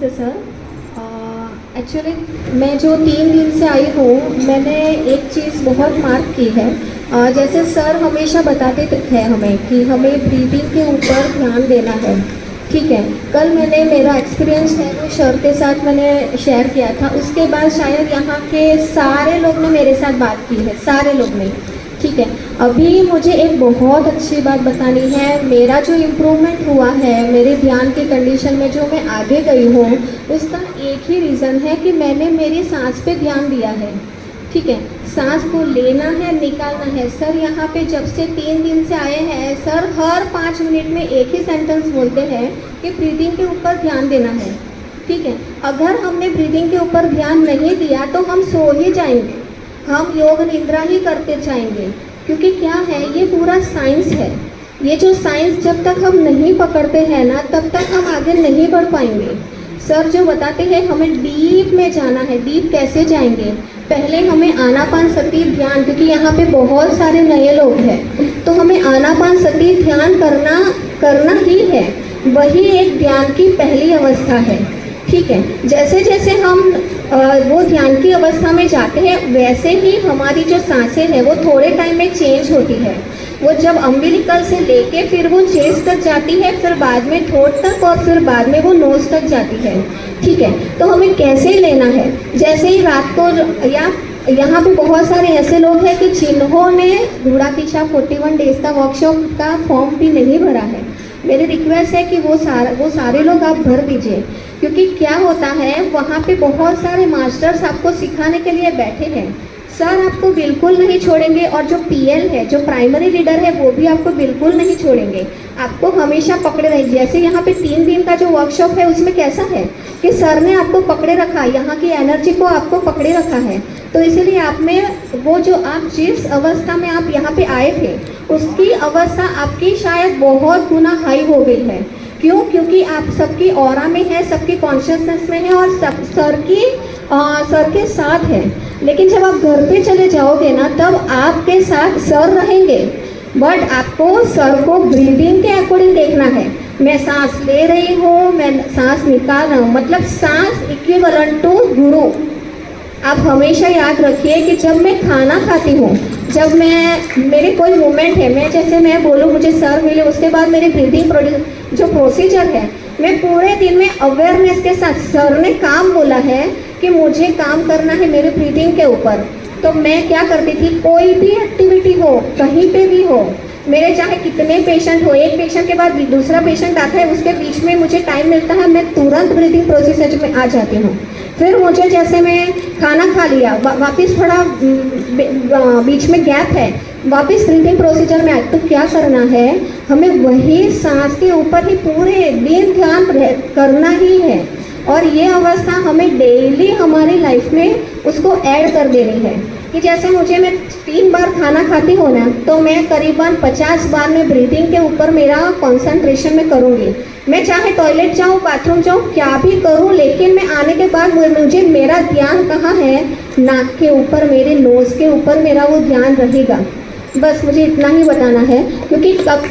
नमस्ते sir. Actually मैं जो 3 दिन से आई हूँ, मैंने एक चीज़ बहुत मार्क की है। जैसे सर हमेशा बताते थे हमें कि हमें ब्रीदिंग के ऊपर ध्यान देना है। ठीक है, कल मैंने मेरा एक्सपीरियंस है वो सर के साथ मैंने शेयर किया था। उसके बाद शायद यहाँ के सारे लोग ने मेरे साथ बात की है, सारे लोग ने। ठीक है, अभी मुझे एक बहुत अच्छी बात बतानी है। मेरा जो इम्प्रूवमेंट हुआ है मेरे ध्यान की कंडीशन में, जो मैं आगे गई हूँ, उसका एक ही रीज़न है कि मैंने मेरी सांस पे ध्यान दिया है। ठीक है, सांस को लेना है, निकालना है। सर यहाँ पे जब से 3 दिन से आए हैं, सर हर 5 मिनट में एक ही सेंटेंस बोलते हैं कि ब्रीदिंग के ऊपर ध्यान देना है। ठीक है, अगर हमने ब्रीदिंग के ऊपर ध्यान नहीं दिया तो हम सो ही जाएंगे, हम योग निद्रा ही करते जाएंगे। क्योंकि क्या है, ये पूरा साइंस है। ये जो साइंस जब तक हम नहीं पकड़ते हैं ना, तब तक हम आगे नहीं बढ़ पाएंगे। सर जो बताते हैं हमें डीप में जाना है। डीप कैसे जाएंगे? पहले हमें आनापानसति ध्यान, क्योंकि यहाँ पे बहुत सारे नए लोग हैं, तो हमें आनापानसति ध्यान करना ही है। वही एक ध्यान की पहली अवस्था है। ठीक है, जैसे जैसे हम वो ध्यान की अवस्था में जाते हैं, वैसे ही हमारी जो सांसें हैं वो थोड़े टाइम में चेंज होती है। वो जब अम्बिलिकल से लेके फिर वो चेस्ट तक जाती है, फिर बाद में थ्रोट तक, और फिर बाद में वो नोज तक जाती है। ठीक है, तो हमें कैसे लेना है? जैसे ही रात को, या यहाँ पे बहुत सारे ऐसे लोग हैं कि जिन्होंने घोड़ा पीछा 41 डेज का वर्कशॉप का फॉर्म भी नहीं भरा है। मेरी रिक्वेस्ट है कि वो सारे लोग आप भर दीजिए। क्योंकि क्या होता है, वहाँ पे बहुत सारे मास्टर्स आपको सिखाने के लिए बैठे हैं। सर आपको बिल्कुल नहीं छोड़ेंगे, और जो पीएल है, जो प्राइमरी लीडर है, वो भी आपको बिल्कुल नहीं छोड़ेंगे। आपको हमेशा पकड़े रहेंगे। जैसे यहाँ पे 3 दिन का जो वर्कशॉप है, उसमें कैसा है कि सर ने आपको पकड़े रखा, यहाँ की एनर्जी को आपको पकड़े रखा है। तो इसीलिए आप में वो जो आप जिस अवस्था में आप यहाँ पे आए थे, उसकी अवस्था आपकी शायद बहुत गुना हाई हो गई है। क्यों? क्योंकि आप सबकी ऑरा में है, सबकी कॉन्शियसनेस में है, और सब सर के साथ है। लेकिन जब आप घर पे चले जाओगे ना, तब आपके साथ सर रहेंगे, बट आपको सर को ब्रीदिंग के अकॉर्डिंग देखना है। मैं सांस ले रही हूँ, मैं सांस निकाल रहा हूँ, मतलब सांस इक्विवेलेंट टू गुरु। आप हमेशा याद रखिए कि जब मैं खाना खाती हूँ, जब मेरे कोई मूवमेंट है, मैं बोलूँ मुझे सर मिले, उसके बाद मेरी ब्रीदिंग जो प्रोसीजर है, मैं पूरे दिन में अवेयरनेस के साथ, सर ने काम बोला है कि मुझे काम करना है मेरे ब्रीदिंग के ऊपर, तो मैं क्या करती थी, कोई भी एक्टिविटी हो, कहीं पे भी हो, मेरे चाहे कितने पेशेंट हो, एक पेशेंट के बाद दूसरा पेशेंट आता है, उसके बीच में मुझे टाइम मिलता है, मैं तुरंत ब्रीदिंग प्रोसीजर में आ जाती हूँ। फिर मुझे, जैसे मैं खाना खा लिया, वापस थोड़ा बीच में गैप है, वापस ब्रीदिंग प्रोसीजर में आए, तो क्या करना है, हमें वही सांस के ऊपर ही पूरे दिन ध्यान करना ही है। और ये अवस्था हमें डेली हमारी लाइफ में उसको ऐड कर देनी है। कि जैसे मैं 3 बार खाना खाती हूँ ना, तो मैं करीबन 50 बार में ब्रीदिंग के ऊपर मेरा कंसंट्रेशन में करूँगी। मैं चाहे टॉयलेट जाऊँ, बाथरूम जाऊँ, क्या भी करूँ, लेकिन मैं आने के बाद मुझे मेरा ध्यान कहाँ है, नाक के ऊपर, मेरे नोज़ के ऊपर मेरा वो ध्यान रहेगा। बस मुझे इतना ही बताना है, क्योंकि